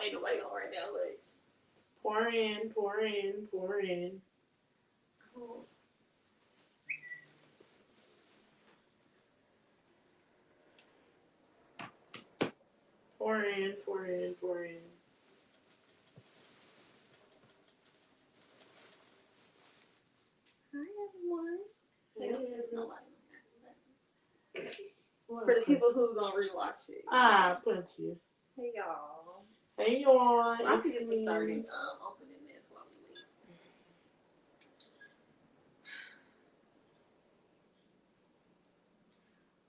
ain't nobody on right now. Like, pour in, pour in, pour in. oh. Pour in, pour in, pour in. Hi, everyone. Hey, There's nobody. What For the a people punch. who gonna rewatch it. Punch you. Hey, y'all. Hey, y'all. I forget to start opening this while we wait.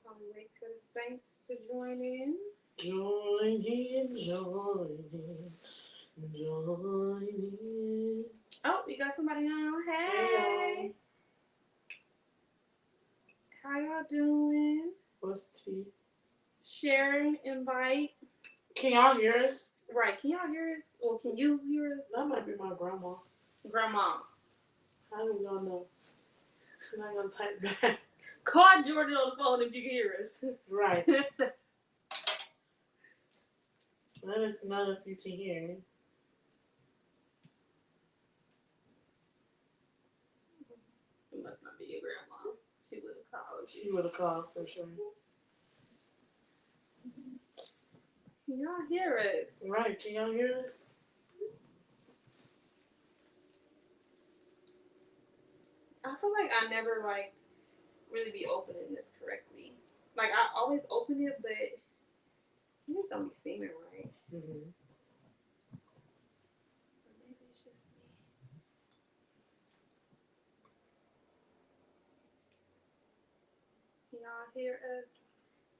While we wait for the saints to join in. Join in, join in, join in. Oh, you got somebody on. Hey. Hey, How y'all doing? what's tea? Share, invite. Can y'all hear us? Right, can y'all hear us? Or can you hear us? That might be my grandma. Grandma. How we gonna know? She's not gonna type back. Call Jordan on the phone if you can hear us. Right. Let us know if you can hear me. It must not be your grandma. She would have called. She would have called for sure. Can y'all hear us? Right, can y'all hear us? I feel like I never really be opening this correctly. Like I always open it, but it just don't be seeming right. Mm-hmm. Or maybe it's just me. Can y'all hear us?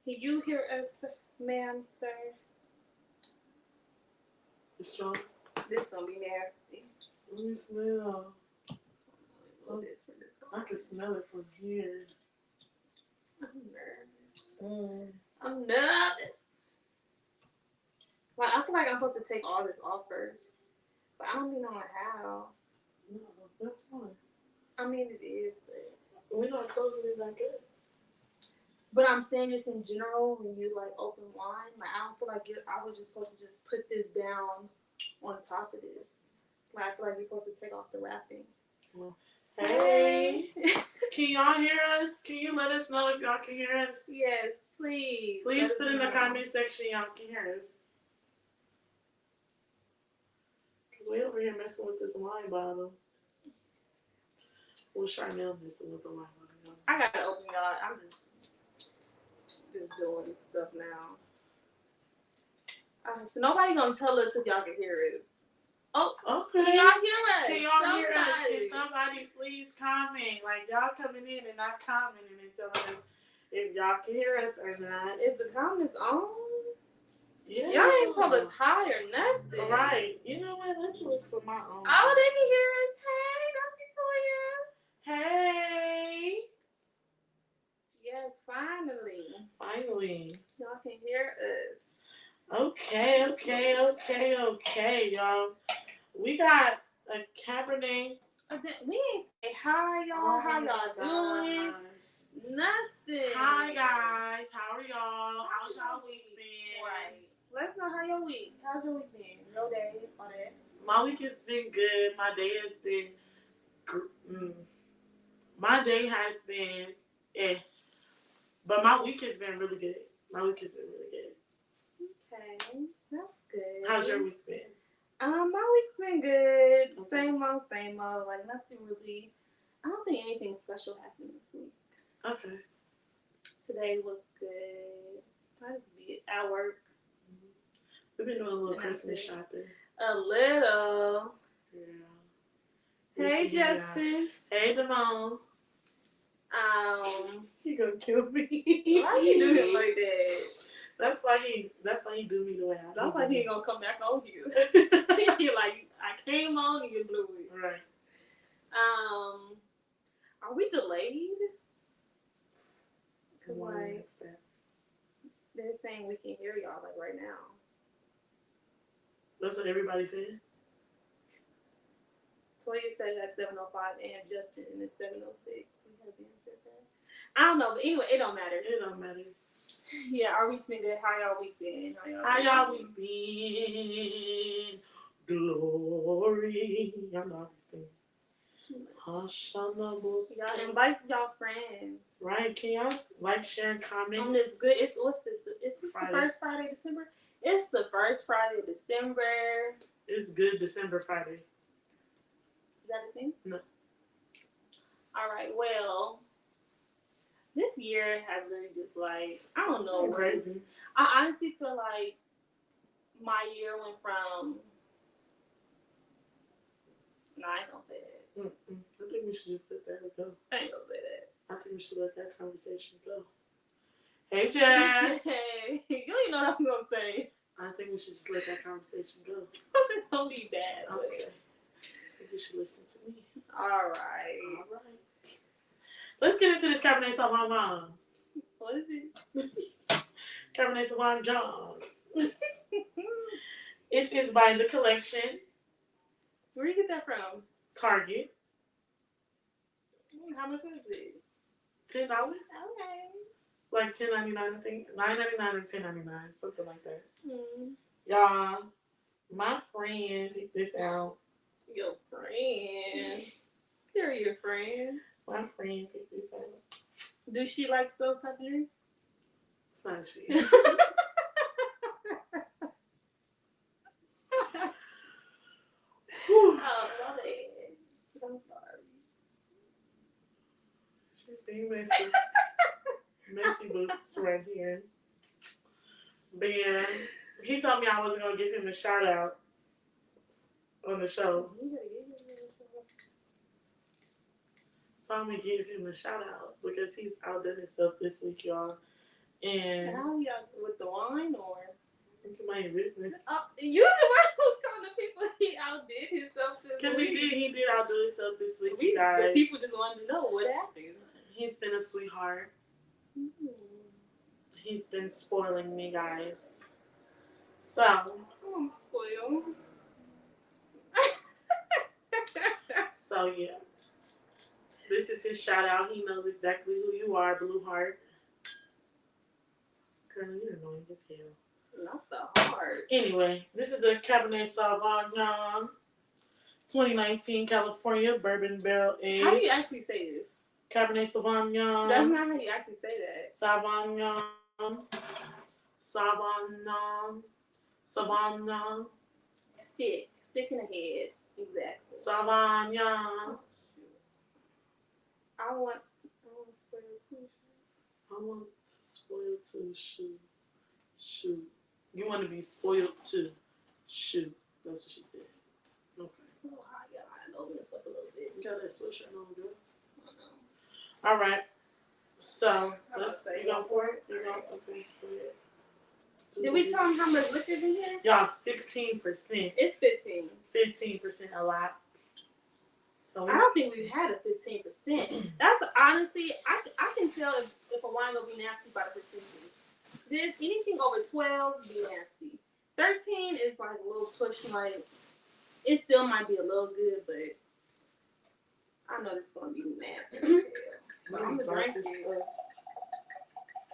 Can you hear us, ma'am, sir? It's strong. This gonna be nasty. Let me smell. Oh, this for this. I can smell it from here. I'm nervous. Mm. I'm nervous. Like I feel like I'm supposed to take all this off first, but I don't even know how. No, that's fine. I mean it is, but We're not closing it back up. but I'm saying just in general when you like open wine, like I don't feel like I was just supposed to just put this down on top of this. Like I feel like you're supposed to take off the wrapping. Well, hey. Can y'all hear us? Can you let us know if y'all can hear us? Yes, please. Please put in the comment section y'all can hear us. Because we over here messing with this wine bottle. Well, Charnel messing with the wine bottle. I gotta open y'all. I'm just doing stuff now. So nobody gonna tell us if y'all can hear us. Oh, okay. Can y'all hear us? Can y'all hear us? Can somebody please comment? Like y'all coming in and not commenting and telling us if y'all can hear us or not. Is the comments on? Yeah. Y'all ain't told us hi or nothing. Right. You know what? Let me look for my own. Oh, they can hear us. Hey, Auntie Toya. Hey. Yes, finally. Finally. Y'all can hear us. Okay, y'all. We got a Cabernet. We ain't say hi, y'all. How y'all doing? Nothing. Hi, guys. How are y'all? How's y'all week been? Right. Let's know how your week. How's your week been? No day, all that. My week has been good. My day has been... My day has been... But my week has been really good. Okay, that's good. How's your week been? My week's been good. Okay. Same old. Like nothing really. I don't think anything special happened this week. Okay. Today was good. I just be at work. We've been doing a little Christmas shopping. A little. Yeah. Hey, Justin. Hey, Damone. He gonna kill me. Why you do him like that? That's why he do me the way I do. That's why he ain't gonna come back on you. He like, I came on and you blew it. Right. Are we delayed? Cause like they're saying we can hear y'all like right now. That's what everybody said. Toya said at 7:05 and Justin is 7:06. We have been said that. I don't know, but anyway, it don't matter. It don't matter. Yeah, our week's been good. How y'all week been? How y'all week been? Glory. Y'all know I be singing. Y'all invite y'all friends. Right? Can y'all like, share, and comment? On this good. What's this? Is this Friday. The first Friday of December? It's the first Friday of December. It's good December Friday. Is that a thing? No. All right. Well, this year has really just like I don't know. Crazy. I honestly feel like my year went from. No, I ain't gonna say that. I think we should just let that go. I ain't gonna say that. I think we should let that conversation go. Hey, Jazz. Hey, you don't even know what I'm gonna say. I think we should just let that conversation go. It's gonna be bad. Okay. I think you should listen to me. All right. Let's get into this Cabernet Sauvignon. What is it? Cabernet Sauvignon. It is by The Collection. Where you get that from? Target. How much is it? $10. Okay. Like $10.99, I think. $9.99 or $10.99, something like that. Mm. Y'all, my friend picked this out. Your friend. They're your friend. My friend picked this out. Does she like those type of drinks? It's not a she. Oh, my bad. I'm sorry. She's being messy. Messy boots right here. Ben, he told me I wasn't going to give him a shout out on the show. So I'm going to give him a shout out because he's outdone himself this week, y'all. And how y'all with the wine or? It's my business. You the one who's telling the people he outdid himself this week. Because he did outdo himself this week, guys. The people just wanted to know what happened. He's been a sweetheart. Mm-hmm. He's been spoiling me, guys. So. I'm spoiled. So, yeah. This is his shout out. He knows exactly who you are, Blue Heart. Girl, you're annoying as hell. Not the heart. Anyway, this is a Cabernet Sauvignon 2019 California Bourbon Barrel Aged. How do you actually say this? Cabernet Sauvignon. That's not how you actually say that. Sauvignon. Sauvignon. Sick in the head. Exactly. Sauvignon. I want to spoil too. I want to spoil too. Shoot. You want to be spoiled too. Shoot. That's what she said. Okay. So hot, y'all. I open this up a little bit. You got that sweatshirt on, girl. I know. All right. So, you gonna pour it? You gonna, okay, go ahead. Did we tell them how much liquor's in here? Y'all, 16%. It's 15. 15%, a lot. So I don't think we've had a 15%. That's honestly, I can tell if a wine will be nasty by the percentage. There's anything over 12 be nasty. 13 is like a little push, like it still might be a little good, but I know it's gonna be nasty. But I'm gonna drink it.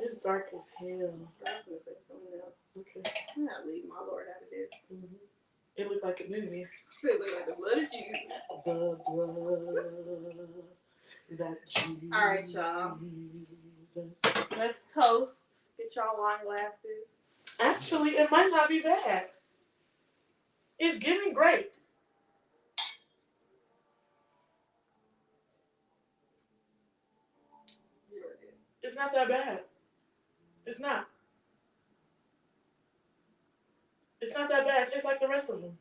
It's dark as hell. I'm gonna say something else. Okay. I'm not leaving my Lord out of this. Mm-hmm. It looked like a movie. It looked like the blood of Jesus. The blood that Jesus. All right, y'all. Let's toast. Get y'all wine glasses. Actually, it might not be bad. It's getting great. It's not that bad. It's not. It's not that bad. It tastes like the rest of them.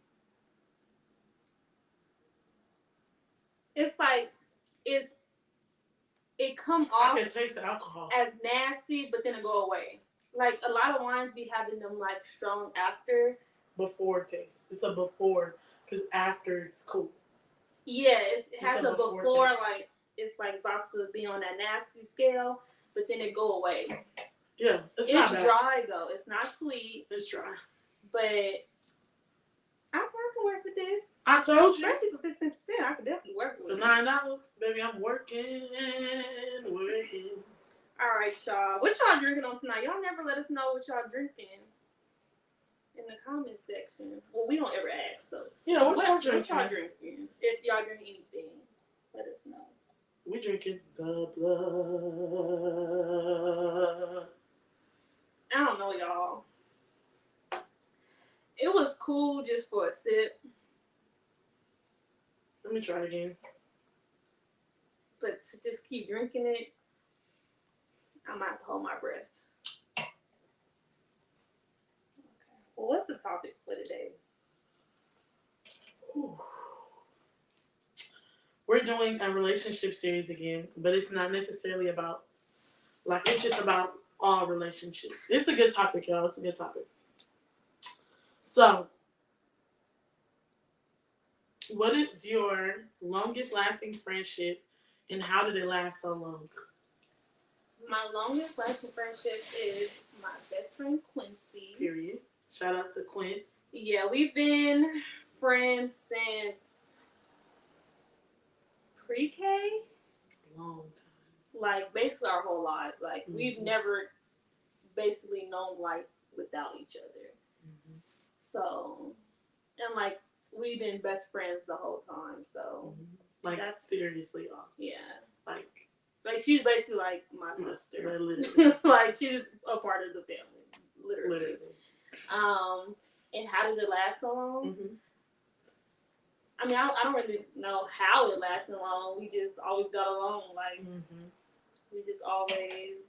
It's like it come off. I can taste the alcohol as nasty, but then it go away. Like a lot of wines be having them like strong after. Before taste. It's a before, because after it's cool. Yeah, it has a before taste. like it's like about to be on that nasty scale, but then it go away. Yeah, it's not bad. Dry though. It's not sweet. It's dry. But I can work with this. I told you. Especially for 15%, I could definitely work with for it. $9, baby, I'm working. All right, y'all. What y'all drinking on tonight? Y'all never let us know what y'all drinking in the comment section. Well, we don't ever ask, so. Yeah, what y'all drinking? What y'all drinking? If y'all drink anything, let us know. We drinking the blood. I don't know, y'all. It was cool just for a sip. Let me try it again. But to just keep drinking it, I might have to hold my breath. Okay. Well, what's the topic for today? Ooh. We're doing a relationship series again, but it's not necessarily about, like, it's just about all relationships. It's a good topic, y'all. It's a good topic. So, what is your longest lasting friendship and how did it last so long? My longest lasting friendship is my best friend Quincy. Period. Shout out to Quince. Yeah, we've been friends since pre-K. Long time. Like, basically our whole lives. Like, we've never basically known life without each other. Mm-hmm. So, and like, we've been best friends the whole time. So, like, seriously, yeah. Like, she's basically like my sister. Literally. Like, she's a part of the family. Literally. And how did it last so long? Mm-hmm. I mean, I don't really know how it lasted long. We just always got along. Like, we just always.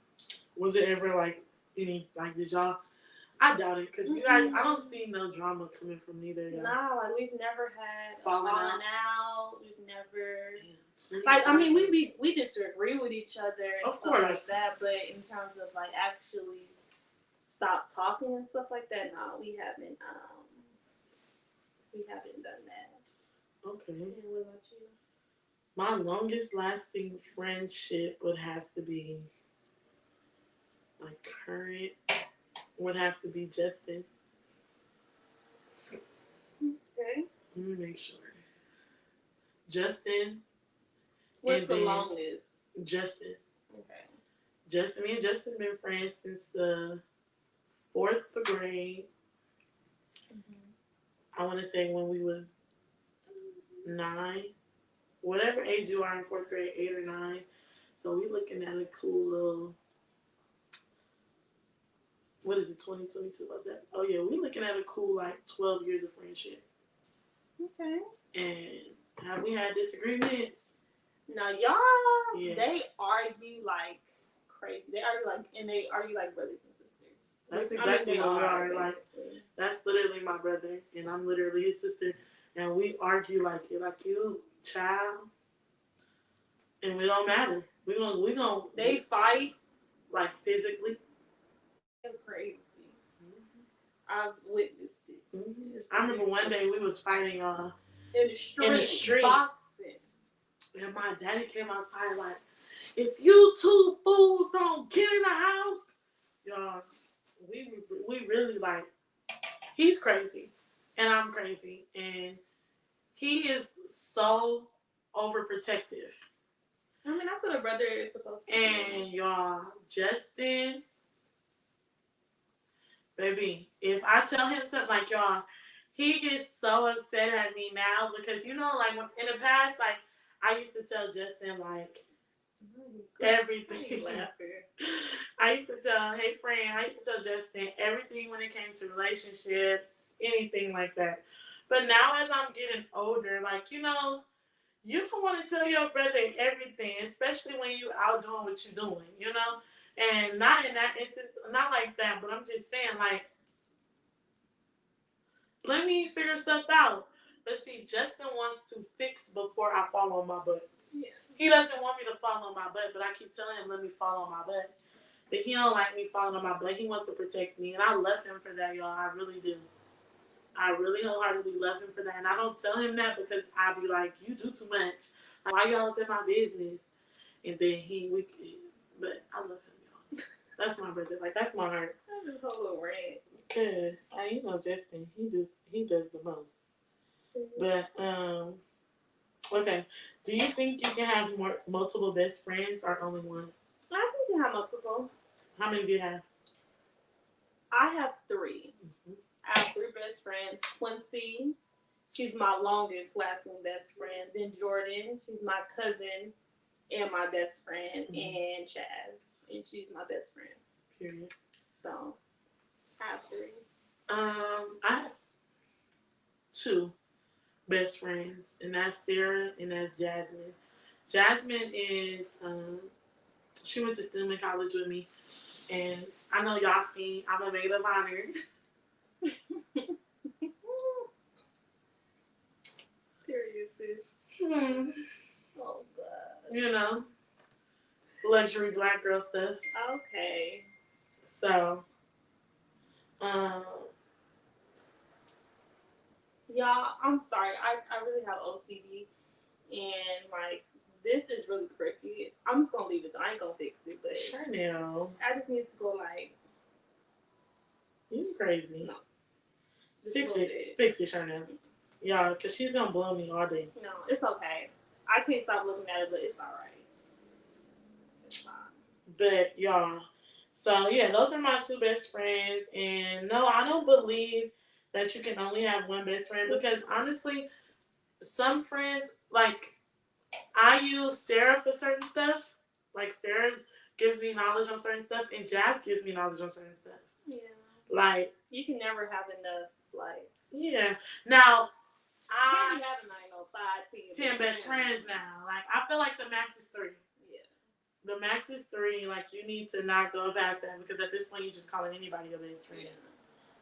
Was it ever like any, like, did y'all? I doubt it, because you guys, I don't see no drama coming from neither of y'all. Nah, like, we've never had falling out. We've never. Damn, like, I mean, we disagree with each other and of stuff course. like that, but in terms of, like, actually stop talking and stuff like that, no, we haven't done that. Okay. And what about you? My longest lasting friendship would have to be, my current would have to be Justin. Okay. Let me make sure. Justin. What's the longest? Justin. Okay. Me and Justin been friends since the 4th grade. I want to say when we was 9. Whatever age you are in 4th grade, 8 or 9. So we looking at a cool little, what is it, 2022 about that? Oh yeah, we looking at a cool, like, 12 years of friendship. Okay. And have we had disagreements? No, y'all, yes. They argue like crazy. They argue like brothers and sisters. That's exactly what we are. Like, that's literally my brother, and I'm literally his sister, and we argue like you, child, and we don't matter. We gonna. They fight like physically. They're crazy. I've witnessed it. I remember one day we was fighting in the street boxing. And my daddy came outside like, if you two fools don't get in the house, y'all, we really, like, he's crazy and I'm crazy and he is so overprotective. I mean, that's what a brother is supposed to do. And y'all, Justin, baby, if I tell him something, like, y'all, he gets so upset at me now because, you know, like, in the past, like, I used to tell Justin, like, everything. I used to tell, hey, friend, I used to tell Justin everything when it came to relationships, anything like that. But now as I'm getting older, like, you know, you don't want to tell your brother everything, especially when you out doing what you're doing, you know? And not in that instance, not like that, but I'm just saying, like, let me figure stuff out. But see, Justin wants to fix before I fall on my butt. Yeah. He doesn't want me to fall on my butt, but I keep telling him, let me fall on my butt. But he don't like me falling on my butt. He wants to protect me, and I love him for that, y'all. I really do. I really wholeheartedly love him for that. And I don't tell him that because I be like, you do too much. Like, why y'all up in my business? And then but I love him, y'all. That's my brother. Like, that's my heart. That's a whole little rant. Because, you know, Justin, he does the most. But, okay. Do you think you can have multiple best friends or only one? I think you can have multiple. How many do you have? I have 3. Mm-hmm. I have 3 best friends. Quincy, she's my longest lasting best friend. Then Jordan, she's my cousin and my best friend. Mm-hmm. And Chaz, and she's my best friend. Period. So, I have 3. I have 2 best friends, and that's Sarah and that's Jasmine. Jasmine is, she went to Stillman College with me, and I know y'all seen I'm a maid of honor. Period, sis. Oh, God. You know, luxury black girl stuff. Okay. So, y'all, I'm sorry. I really have OCD, and like this is really crooked. I'm just gonna leave it. I ain't gonna fix it, but Chanel, I just need to go like. You crazy? No. Fix it, Chanel. Yeah, cause she's gonna blow me all day. No, it's okay. I can't stop looking at it, but it's all right. It's fine. But y'all, so yeah, those are my 2 best friends, and no, I don't believe that you can only have one best friend because honestly, some friends like I use Sarah for certain stuff. Like Sarah's gives me knowledge on certain stuff, and Jazz gives me knowledge on certain stuff. Yeah. Like you can never have enough. Like yeah. Now I can't have a 10 best friends now. Like I feel like the max is 3. Yeah. The max is 3. Like you need to not go past that because at this point you're just calling anybody your best friend.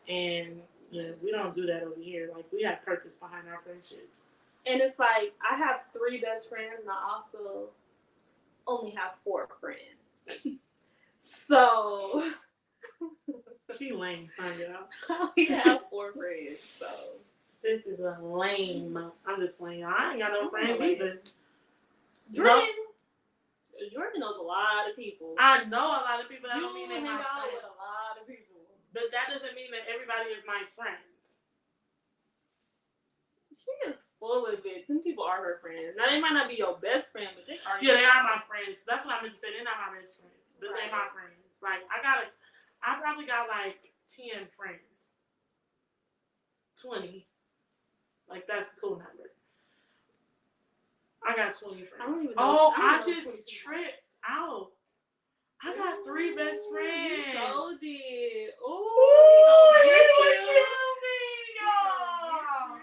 Yeah. And yeah, we don't do that over here. Like we have purpose behind our friendships. And it's like I have 3 best friends, and I also only have 4 friends. So she lame, huh, y'all? I only have 4 friends, so sis is a lame. I'm just playing. I ain't got no friends either. Jordan knows a lot of people. I know a lot of people. That don't mean they hang out friends. with a lot of people. But that doesn't mean that everybody is my friend. She is full of it. Some people are her friends. Now they might not be your best friend, but they are. Yeah, they are my friends. That's what I meant to say. They're not my best friends, but right. They're my friends. Like I probably got like 10 friends. 20. Like that's a cool number. I got 20 friends. I just tripped out. I got 3 best friends. You so did. Ooh, he would kill me, y'all.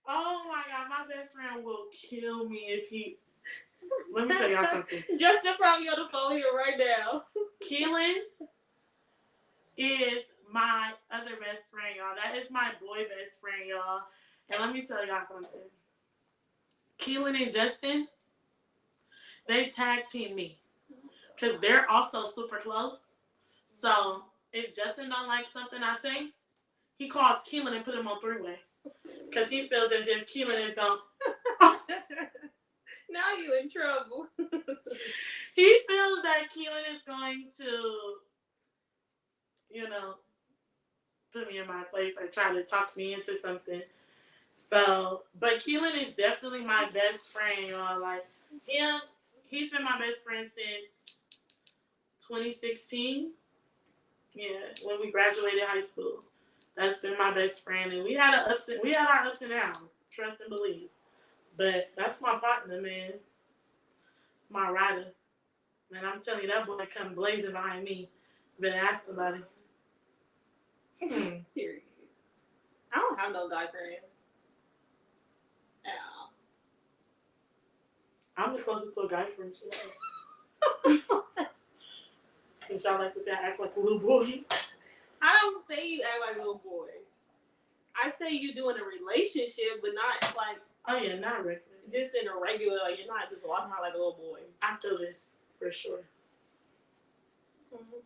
Oh my God, my best friend will kill me if he. Let me tell y'all something. Justin probably on the phone here right now. Keelan is my other best friend, y'all. That is my boy best friend, y'all. And let me tell y'all something. Keelan and Justin, they tag team me. Because they're also super close. So if Justin don't like something I say, he calls Keelan and put him on 3-way. Because he feels as if Keelan is going now you in trouble. He feels that Keelan is going to, put me in my place or try to talk me into something. So, but Keelan is definitely my best friend, y'all. Like, he's been my best friend since 2016. Yeah, when we graduated high school. That's been my best friend. And we had our ups and downs. Trust and believe. But that's my partner, man. It's my rider. Man, I'm telling you, that boy come blazing behind me. Better ask somebody. Period. I don't have no guy friends. I'm the closest to a guy friend she has. Since y'all like to say I act like a little boy. I don't say you act like a little boy. I say you do in a relationship, but not like. Oh yeah, not regular. Just in a regular, like you're not just walking around like a little boy. I feel this for sure. Mm-hmm.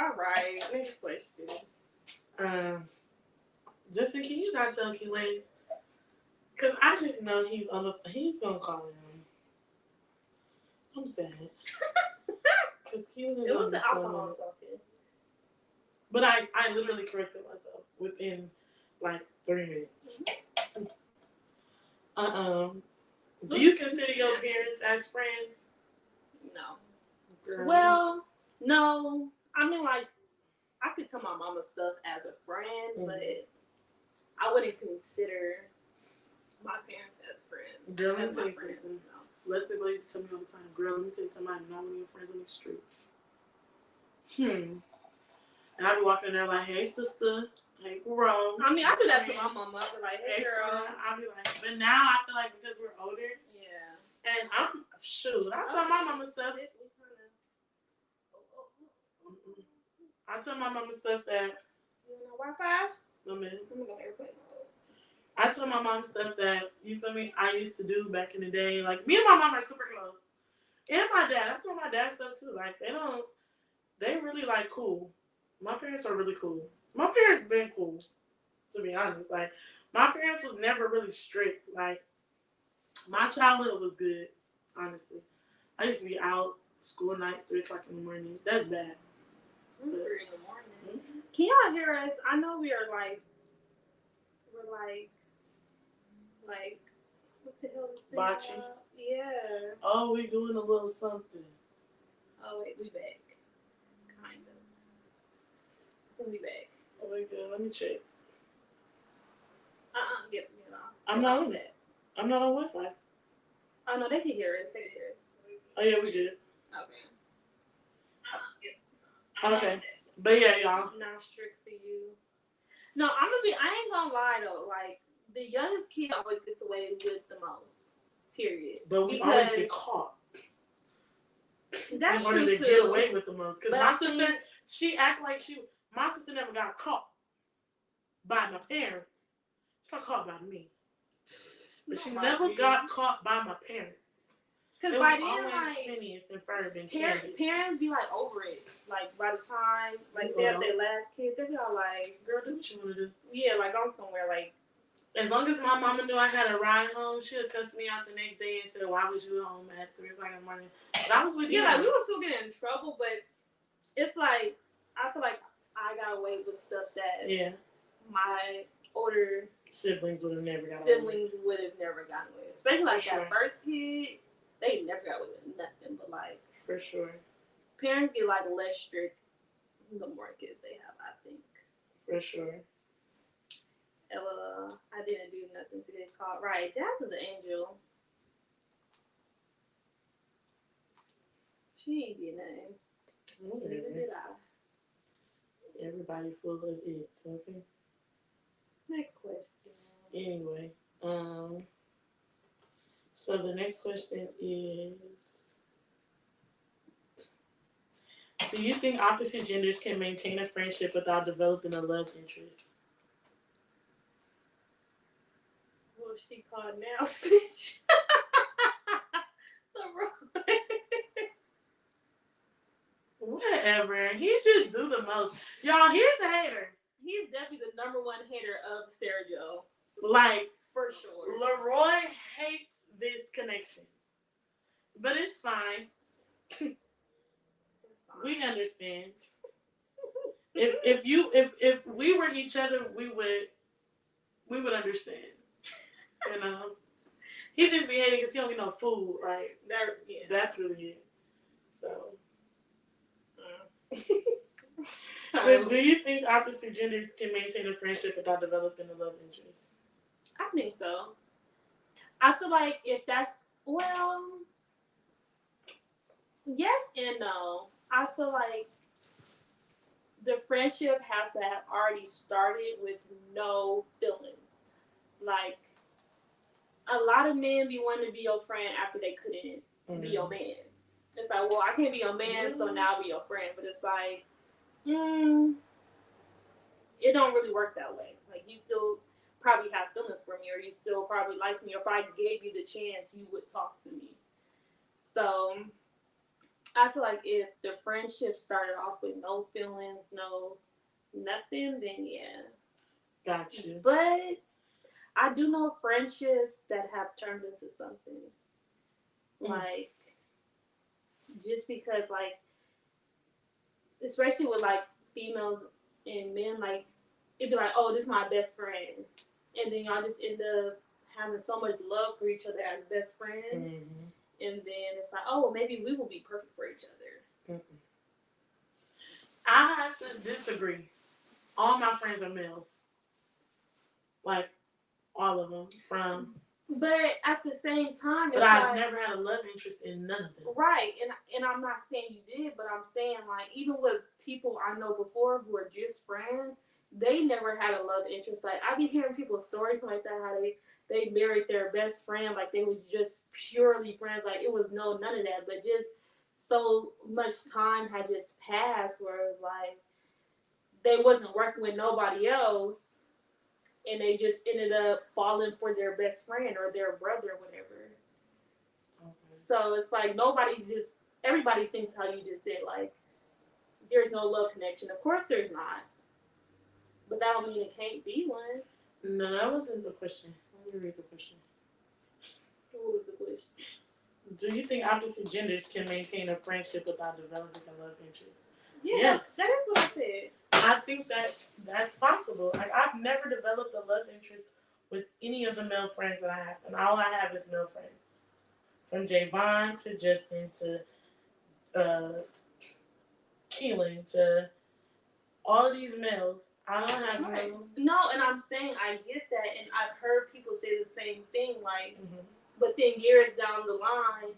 All right, next question. Justin, can you not tell Keelan? Because I just know he's gonna call him. I'm sad. Because Keelan is it on was the the alcohol talking. But I literally corrected myself within like 3 minutes. Do you consider your parents as friends? No. girl. Well, no. I mean, like, I could tell my mama stuff as a friend, but I wouldn't consider my parents as friends. Girl, let me tell you something. Leslie Blaze tell me all the time, girl, let me tell you something. I'm not one of your friends on the streets. And I be walking in there like, hey, sister. Hey, girl. I mean, I do that to my mama. I be like, hey, girl. I be like, but now I feel like because we're older. Yeah. And I'm, shoot, I tell my mama stuff. I tell my mama stuff that. You know Wi-Fi? No, man. Let me go airplane mode. I tell my mom stuff that, you feel me, I used to do back in the day. Like, me and my mom are super close. And my dad. I tell my dad stuff too. Like, they really, like, cool. My parents are really cool. My parents been cool, to be honest. Like, my parents was never really strict. Like, my childhood was good, honestly. I used to be out, school nights, 3 o'clock in the morning. That's bad. 3 in the morning. Can y'all hear us? I know we're like, what the hell is this? Botching. Yeah. Oh, we doing a little something. Oh, wait, we back. Kind of. I think we back. Oh, my God. Let me check. Get me off. I'm not on that. I'm not on Wi-Fi. Oh, no, they can hear us. They can hear us. Oh, yeah, we good. Okay. Okay. But yeah, y'all. Not strict for you. No, I ain't gonna lie though. Like, the youngest kid always gets away with the most. Period. But we always get caught. That's in order true to too. get away with the most. Because my sister, she act like my sister never got caught by my parents. She got caught by me. But she never got caught by my parents. Because by then, always like, Phineas and Ferb and parents be like over it. Like, by the time, like, they have their last kid, they be all like, girl, do what you want to do. Yeah, like, I'm somewhere, like. As long as my mama knew I had a ride home, she'll cuss me out the next day and say, why was you home at 3 o'clock in the morning? But I was with you. Yeah, like, we were still getting in trouble, but it's like, I feel like I got away with stuff that my older siblings would have never gotten away with. Especially, like, that first kid. They never got away with nothing, but, like... For sure. Parents get, like, less strict the more kids they have, I think. For sure. I didn't do nothing to get caught. Right, Jazz is an angel. She ain't get nothing. Neither did I. Everybody full of it, okay? Next question. Anyway, so the next question is, do you think opposite genders can maintain a friendship without developing a love interest? Well, she called now Stitch. Whatever. He just do the most. Y'all, here's a hater. He's definitely the number one hater of Sarah Jo. Like, for sure. Leroy hates this connection. But it's fine. We understand. If we were each other, we would understand. You know? He just be hating because he don't get no food. Like, that's really it. So. But do you think opposite genders can maintain a friendship without developing a love interest? I think so. I feel like if that's, well, yes and no. I feel like the friendship has to have already started with no feelings. Like, a lot of men be wanting to be your friend after they couldn't be your man. It's like, well, I can't be your man, so now I'll be your friend. But it's like, it don't really work that way. Like, you still probably have feelings for me, or you still probably like me, or if I gave you the chance, you would talk to me. So, I feel like if the friendship started off with no feelings, no nothing, then yeah. Gotcha. But I do know friendships that have turned into something. Like, just because, like, especially with, like, females and men, like, it'd be like, oh, this is my best friend. And then y'all just end up having so much love for each other as best friends. And then it's like, oh, well, maybe we will be perfect for each other. I have to disagree. All my friends are males. Like, all of them. But at the same time, but I've never had a love interest in none of them. Right, and I'm not saying you did, but I'm saying, like, even with people I know before who are just friends, they never had a love interest. Like, I be hearing people's stories like that, how they married their best friend, like they was just purely friends, like it was none of that, but just so much time had just passed where it was like they wasn't working with nobody else, and they just ended up falling for their best friend or their brother or whatever. Okay. So it's like everybody thinks how you just said, like, there's no love connection. Of course there's not. But that don't mean it can't be one. No, that wasn't the question. Let me read the question. What was the question? Do you think opposite genders can maintain a friendship without developing a love interest? Yeah, yes. That is what I said. I think that's possible. Like, I've never developed a love interest with any of the male friends that I have. And all I have is male friends. From Javon to Justin to Keelan to all of these males. I don't have no, and I'm saying I get that, and I've heard people say the same thing, like, but then years down the line,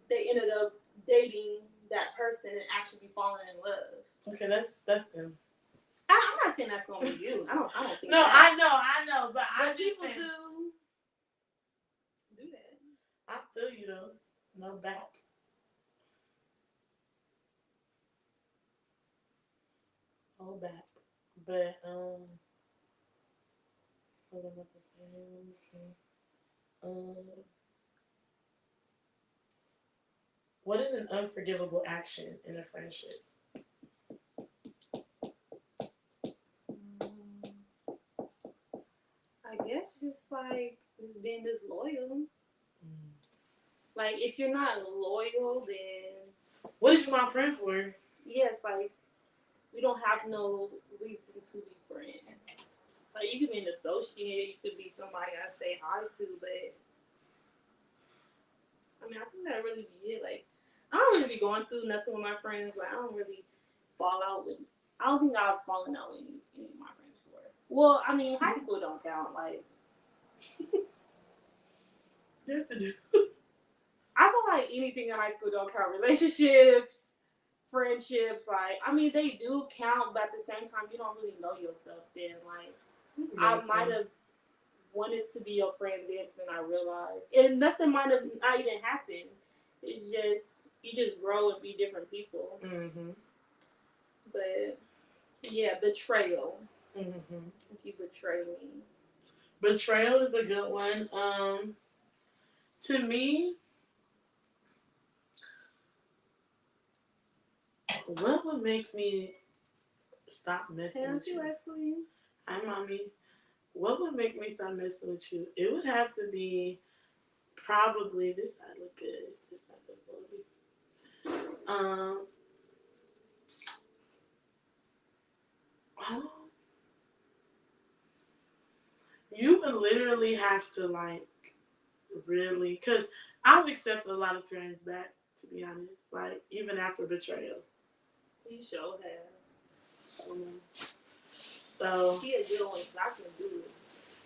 they ended up dating that person and actually falling in love. Okay, that's them. I'm not saying that's gonna be you. I don't think. No, I know, but I people do that. I feel you though. No back. Hold back. But what am I about to say? Let me see. What is an unforgivable action in a friendship? I guess just like being disloyal. Like, if you're not loyal, then what is you my friend for? Yes, like, we don't have no reason to be friends. Like, you could be an associate, you could be somebody I say hi to, but I mean, I think that really be it. Like, I don't really be going through nothing with my friends. Like, I don't really fall out with. I don't think I've fallen out with any of my friends before. Well, I mean, high school don't count. Like, yes, it do. I feel like anything in high school don't count. Relationships, friendships, like, I mean, they do count, but at the same time, you don't really know yourself then. Like, I might have wanted to be your friend then I realized. And nothing might have not even happened. It's just, you just grow and be different people. Mm-hmm. But, yeah, betrayal. Mm-hmm. If you betray me. Betrayal is a good one. To me, what would make me stop messing with you? Leslie? Hi, Mommy. What would make me stop messing with you? It would have to be probably this side look good. This side look good. You would literally have to, like, really, because I've accepted a lot of friends back, to be honest, like, even after betrayal. You sure have. So he a good one, so I can do it.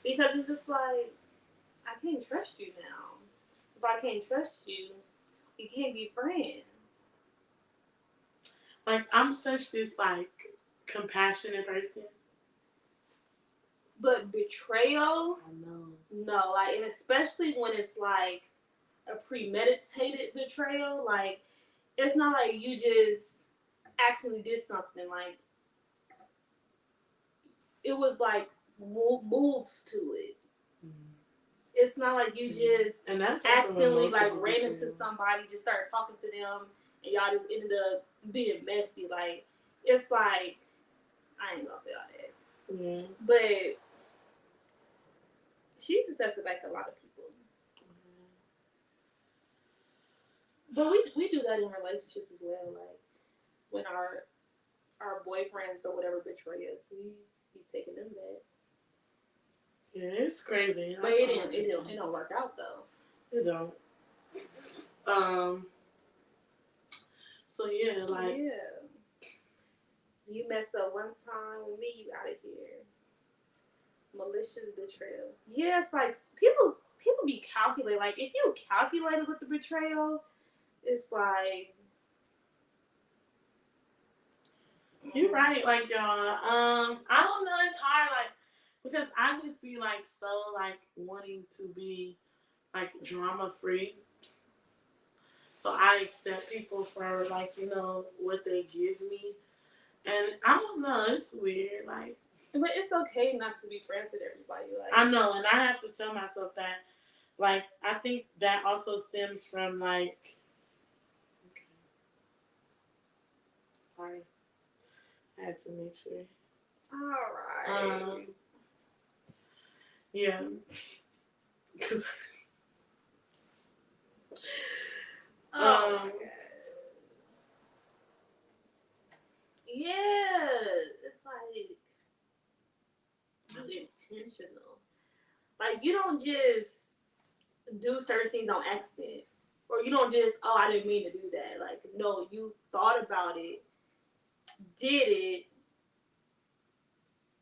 Because it's just like, I can't trust you now. If I can't trust you, we can't be friends. Like, I'm such this, like, compassionate person. But betrayal? I know. No, like, and especially when it's like a premeditated betrayal, like, it's not like you just accidentally did something, like, it was like moves to it. Mm-hmm. It's not like you just accidentally like ran into somebody, just started talking to them, and y'all just ended up being messy. Like, it's like, I ain't gonna say all that. Mm-hmm. But she's accepted like a lot of people. Mm-hmm. But we do that in relationships as well. Like, when our boyfriends or whatever betray us, we be taking them back. Yeah, it's crazy. But it don't work out though. It don't. So yeah, like you messed up one time with me, you out of here. Malicious betrayal. Yeah, it's like people be calculating. Like if you calculated with the betrayal, it's like you're right. Like y'all, I don't know. It's hard. Like because I just be like so like wanting to be like drama free. So I accept people for like, you know, what they give me. And I don't know, it's weird. Like but it's okay not to be friends with everybody. Like I know, and I have to tell myself that. Like I think that also stems from like okay. Sorry. I had to make sure. Alright. Yeah. Cause oh my God. Yeah. It's like you intentional. Like you don't just do certain things on accident. Or you don't just, oh, I didn't mean to do that. Like, no, you thought about it, did it,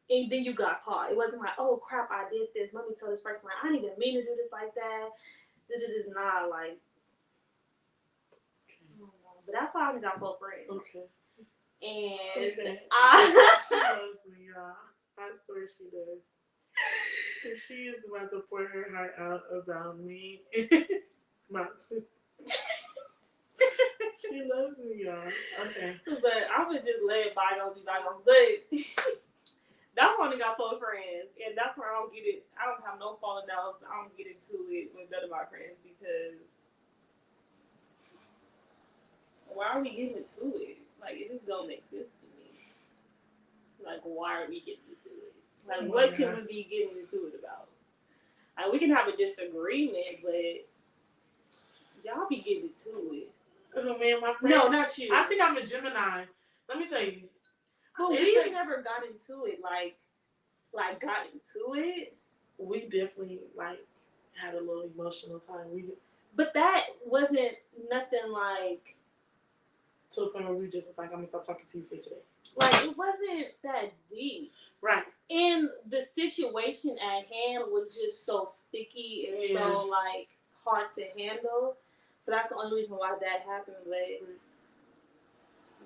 and then you got caught. It wasn't like, oh crap, I did this. Let me tell this person, like, I didn't even mean to do this like that. Nah, like, but that's why I got 4 friends. okay. And okay. She loves me, y'all. I swear she does. And she is about to pour her heart out about me. She loves me, y'all. Okay. But I would just let bygones be bygones. But that's why I only got 4 friends. And that's where I don't get it. I don't have no falling outs. I don't get into it with none of my friends because why are we getting into it? Like, it just don't make sense to me. Like, why are we getting into it? Like, what can we be getting into it about? Like, we can have a disagreement, but y'all be getting into it. Oh, man, my friend. No, not you. I think I'm a Gemini. Let me tell you. But we never got into it. Like got into it. We definitely, like, had a little emotional time. But that wasn't nothing like... To the point where we just was like, I'm going to stop talking to you for today. Like, it wasn't that deep. Right. And the situation at hand was just so sticky and so, like, hard to handle. So that's the only reason why that happened. But,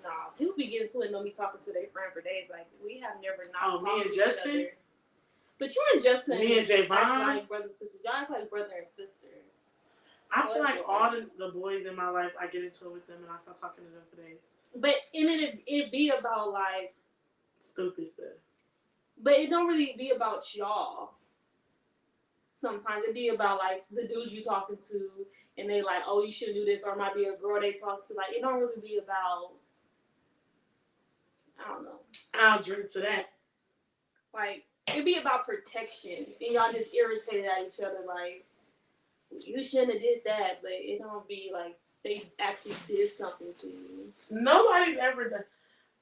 nah, people be getting to it and don't be talking to their friend for days. Like, we have never not talked to each other. But you and Justin... Me and Javon... act like brother and sister. Y'all act like brother and sister. I feel like all the boys in my life, I get into it with them and I stop talking to them for days. But it be about like stupid stuff. But it don't really be about y'all. Sometimes it be about like the dudes you talking to and they like, oh, you shouldn't do this, or it might be a girl they talk to. Like it don't really be about, I don't know. I'll drink to that. Like it be about protection and y'all just irritated at each other like, you shouldn't have did that, but it don't be like they actually did something to you. Nobody's ever done.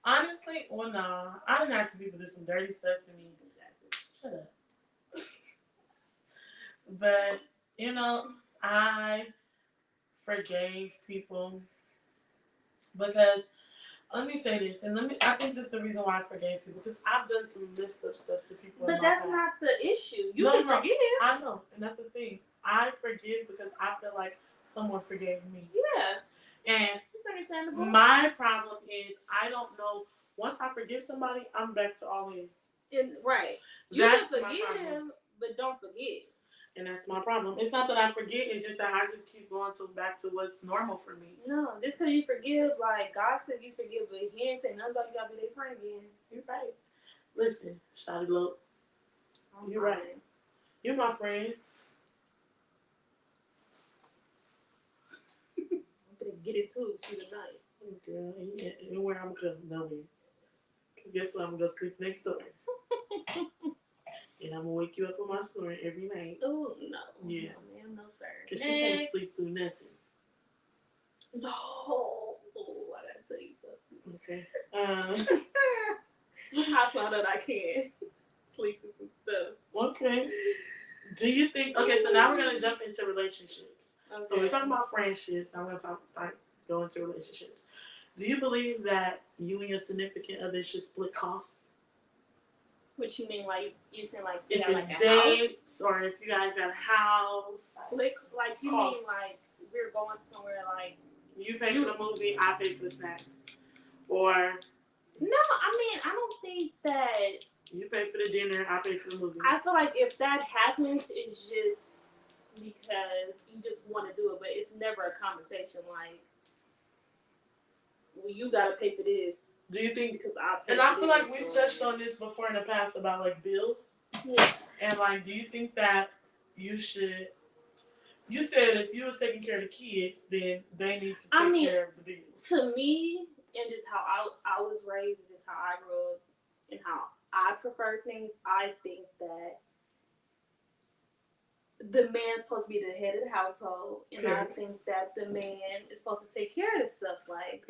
Honestly, well, no. I didn't ask people to do some dirty stuff to me. Shut up. But, you know, I forgave people because, let me say this, and I think this is the reason why I forgave people, because I've done some messed up stuff to people. But that's not the issue. You can forgive. I know, and that's the thing. I forgive because I feel like someone forgave me. Yeah. And it's understandable. My problem is I don't know. Once I forgive somebody, I'm back to all in. Right. You can forgive, but don't forget. And that's my problem. It's not that I forget. It's just that I just keep going back to what's normal for me. No, just because you forgive, like God said you forgive, but He ain't say nothing about you got to be their friend again. You're right. Listen, Shotty Lope. You're right. You're my friend. Get into it with you tonight. Girl, and where I'm going, nowhere. Because guess what? I'm going to sleep next door. And I'm going to wake you up with my snoring every night. Oh, no. Yeah. No, ma'am, no, sir. Because she can't sleep through nothing. No. Oh, I got to tell you something. Okay. I found out I can sleep through some stuff. Okay. Do you think... Okay, so now we're going to jump into relationships. Okay. So we're talking about friendships. Now we're going to start going to relationships. Do you believe that you and your significant other should split costs? What you mean, like you saying like if yeah, it's like a dates house? or if you guys got a house? Like you costs. mean like we're going somewhere like You pay for the movie, I pay for the snacks. Or no, I mean I don't think that you pay for the dinner, I pay for the movie. I feel like if that happens, it's just because you just want to do it, but it's never a conversation like, well, you gotta pay for this. Do you think? Because I pay and for I feel this, like we've touched on this before in the past about like bills. Yeah. And like, do you think that you should? You said if you was taking care of the kids, then they need to take care of the bills. To me, and just how I was raised, and just how I grew up, and how I prefer things, I think that the man's supposed to be the head of the household, and I think that the man is supposed to take care of this stuff. Like,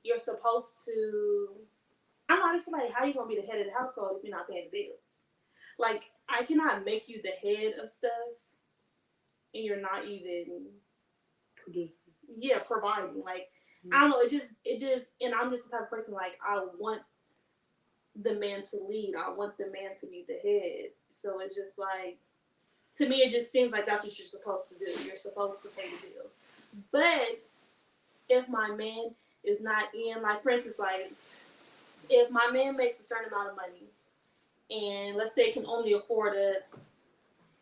you're supposed to. I don't know, I just feel like, how are you gonna be the head of the household if you're not paying the bills? Like, I cannot make you the head of stuff, and you're not even producing. Yeah, providing. Like, I don't know. It just, and I'm just the type of person, like, I want the man to lead. I want the man to be the head. So it's just like, to me, it just seems like that's what you're supposed to do. You're supposed to pay the bills. But if my man is not in, like, for instance, like, if my man makes a certain amount of money, and let's say can only afford us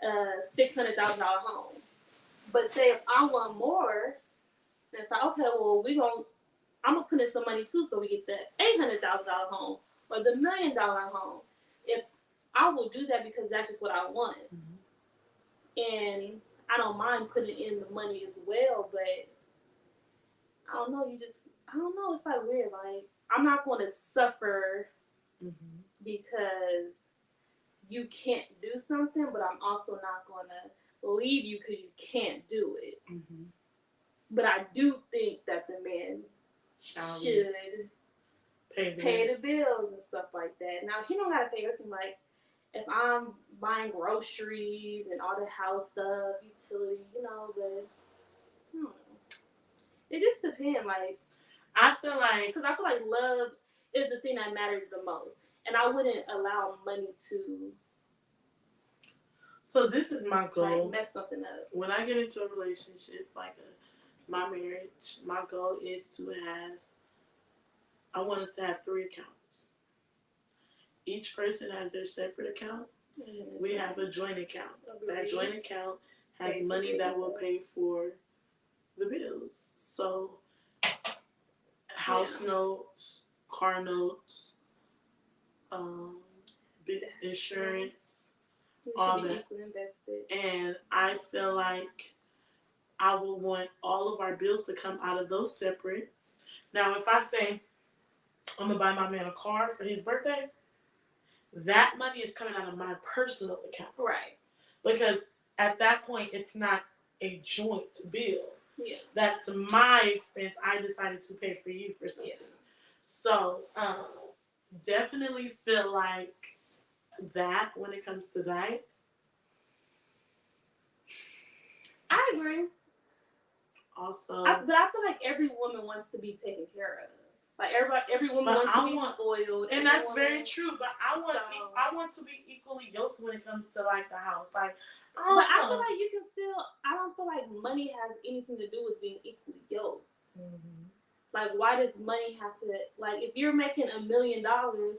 a $600,000 home, but say if I want more, then it's like, okay, well, I'm gonna put in some money too, so we get the $800,000 home or the $1 million home. If I will do that because that's just what I want, and I don't mind putting in the money as well, but I don't know. I don't know. It's like weird. Like, I'm not going to suffer because you can't do something, but I'm also not going to leave you because you can't do it. But I do think that the man should pay the bills and stuff like that. Now, he don't got to pay everything. Like, if I'm buying groceries and all the house stuff, utility, but I don't know. It just depends. Like, I feel like, because I feel like love is the thing that matters the most, and I wouldn't allow money to. So this is my goal. Like, mess something up. When I get into a relationship, like my marriage, my goal is to have. I want us to have 3 accounts. Each person has their separate account. We have a joint account. That joint account has money that will pay for the bills. So, house notes, car notes, insurance, all that. And I feel like I will want all of our bills to come out of those separate. Now, if I say I'm gonna buy my man a car for his birthday, that money is coming out of my personal account. Right. Because at that point, it's not a joint bill. Yeah. That's my expense. I decided to pay for you for something. Yeah. So, definitely feel like that when it comes to that. I agree. Also, but I feel like every woman wants to be taken care of. Like, every woman wants to be spoiled. And that's very true. But I want to be equally yoked when it comes to like the house. Like, but I feel like you can still. I don't feel like money has anything to do with being equally yoked. Like, why does money have to? Like, if you're making $1 million and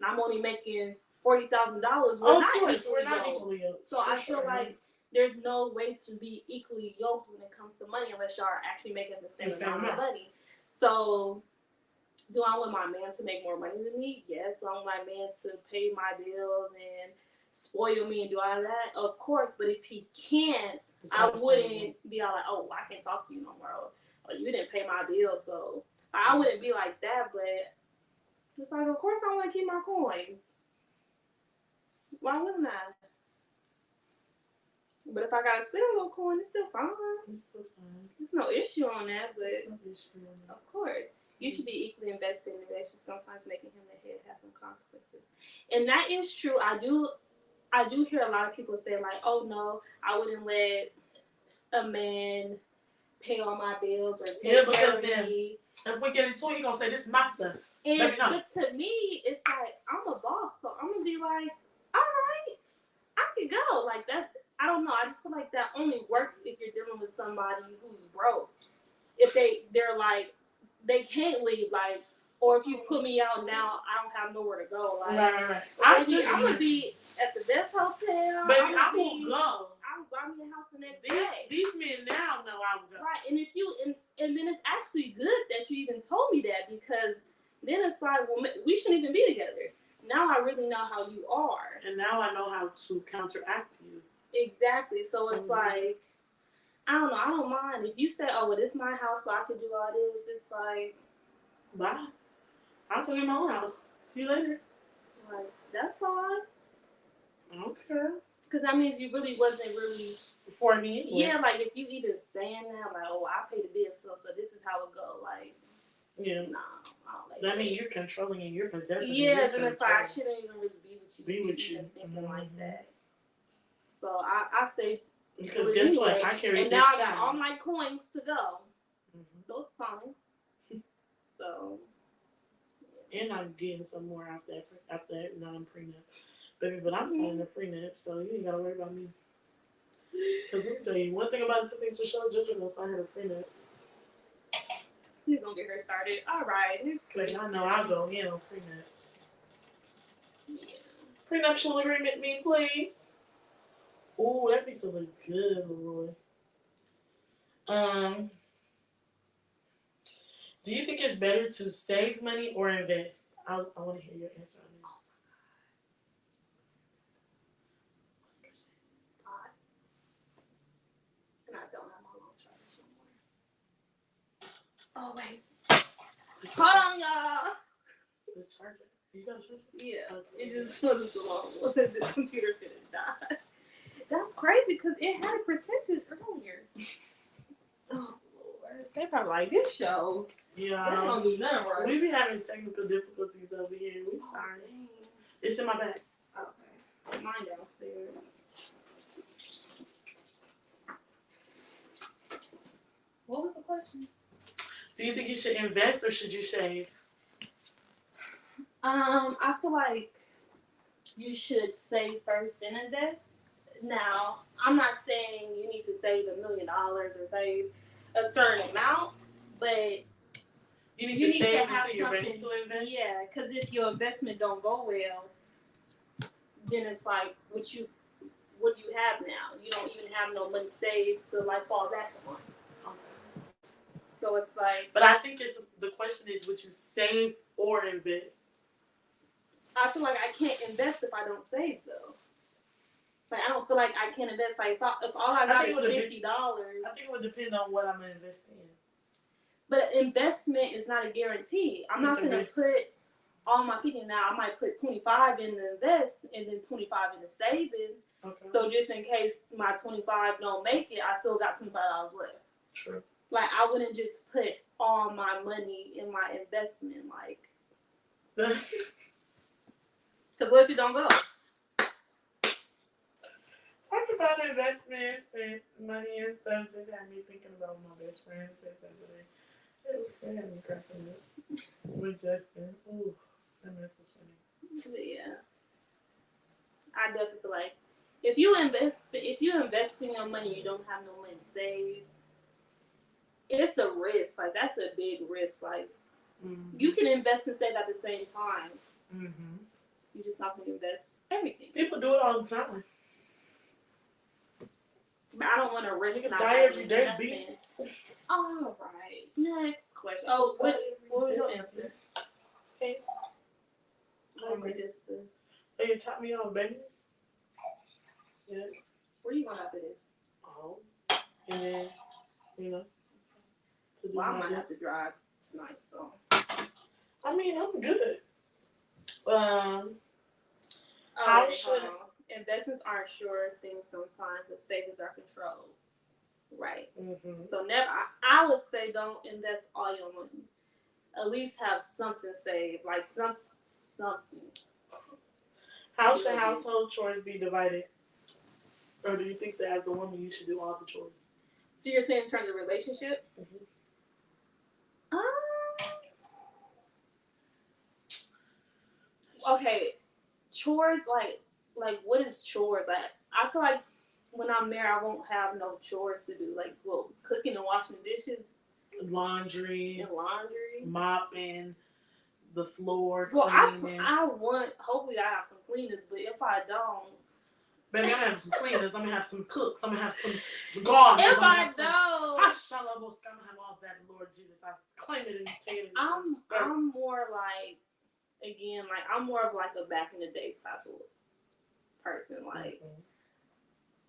I'm only making $40,000, we're not equally yoked. So I feel like there's no way to be equally yoked when it comes to money unless y'all are actually making the same amount of money. So, do I want my man to make more money than me? Yes. So I want my man to pay my bills and spoil me and do all that? Of course. But if he can't, I wouldn't be all like, oh, I can't talk to you no more. Or you didn't pay my bills. So I wouldn't be like that. But it's like, of course I want to keep my coins. Why wouldn't I? But if I got to spend a little coin, it's still fine. There's no issue on that. But of course. You should be equally invested in the relationship. Sometimes making him the head has some consequences. And that is true. I do hear a lot of people say, like, oh, no, I wouldn't let a man pay all my bills or take Yeah, care because of then me. if we get into it, he gonna say this is my stuff. And but to me, it's like I'm a boss, so I'm gonna be like, all right, I can go. Like that's I don't know. I just feel like that only works if you're dealing with somebody who's broke. If they're like they can't leave, like, or if you put me out now, I don't have nowhere to go. Like, right. I'm gonna be at the best hotel. Baby, I will go. I'll buy me a house the next day. These men now know I will go. Right, and if you and then it's actually good that you even told me that, because then it's like, well, we shouldn't even be together. Now I really know how you are, and now I know how to counteract you. Exactly. So it's like, I don't know. I don't mind if you say, "Oh, well, this is my house, so I can do all this." It's like, bye. I'll go get my own house. See you later. Like, that's fine. I don't care. Because that means you really wasn't really for me. Anyway. Yeah, like if you even saying that, like, "Oh, I pay the bill, so this is how it go." Like, yeah, nah, I don't like that. means you're controlling and you're possessing. Yeah, then it's like I shouldn't even really be with you. Be with you. Thinking like that. So I say. Because guess what? I carry and this now I child. got all my coins to go, so it's fine. So. Yeah. And I'm getting some more after that non-prenup, baby. But I'm signing a prenup, so you ain't gotta worry about me. Because let me tell you, one thing about the two things for sure, JoJo gonna sign her a prenup. Please don't get her started. All right. Because I know I'll go in on prenups. Yeah. Prenuptial agreement, me, please. Ooh, that'd be so good, Lord. Do you think it's better to save money or invest? I want to hear your answer on this. And I don't have my long charge no more. Oh, wait. Hold on, y'all. The charger. You got a charger? Yeah. Okay. It just wasn't so long. The computer couldn't die. That's crazy because it had a percentage earlier. Oh, Lord. They probably like this show. Yeah. That don't do nothing right. We be having technical difficulties over here. We sorry. Dang. It's in my bag. Okay. Mine downstairs. What was the question? Do you think you should invest or should you save? I feel like you should save first and invest. Now, I'm not saying you need to save $1 million or save a certain amount, but you need to save until you're ready to invest. Yeah, because if your investment don't go well, then it's like what do you have now? You don't even have no money saved to like fall back on. Okay. So it's like. But I think the question is, would you save or invest? I feel like I can't invest if I don't save though. Like I don't feel like I can invest. Like if all I got is $50. I think it would depend on what I'm gonna invest in. But investment is not a guarantee. I'm not gonna put all my people now. I might put 25 in the invest and then 25 in the savings. Okay. So just in case my 25 don't make it, I still got $25 left. True. Like I wouldn't just put all my money in my investment. Like. Because what if it don't go? Talking about investments and money and stuff just had me thinking about what my best friend said the other day. It had me cracking up with Justin. Ooh, that mess was funny. Yeah. I definitely feel like if you invest in your money, you don't have no money saved. It's a risk. Like that's a big risk. Like you can invest and save at the same time. Mm-hmm. You're just not going to invest everything. People do it all the time. But I don't want to risk not die every day, B. All right. Next question. Oh, what was your answer? Okay. Oh, you taught me on, baby. Yeah. Where you going after this? Oh. And then, well, I might have to drive tonight, so. I mean, I'm good. Investments aren't sure things sometimes, but savings are controlled. Right. Mm-hmm. So never. I would say don't invest all your money. At least have something saved, like something. How should household chores be divided? Or do you think that as the woman you should do all the chores? So you're saying in terms of relationship? Mm-hmm. Okay, chores like what is chores? Like I feel like when I'm married, I won't have no chores to do. Like cooking and washing dishes, laundry, mopping the floor, well, cleaning. I want. Hopefully, I have some cleaners, but if I don't. Baby, I'm gonna have some cleaners. I'm gonna have some cooks. I'm gonna have some gardeners. If I don't, I'm gonna have all that, Lord Jesus. I claim it and take it. I'm more like, again, like I'm more of like a back in the day type of person. Like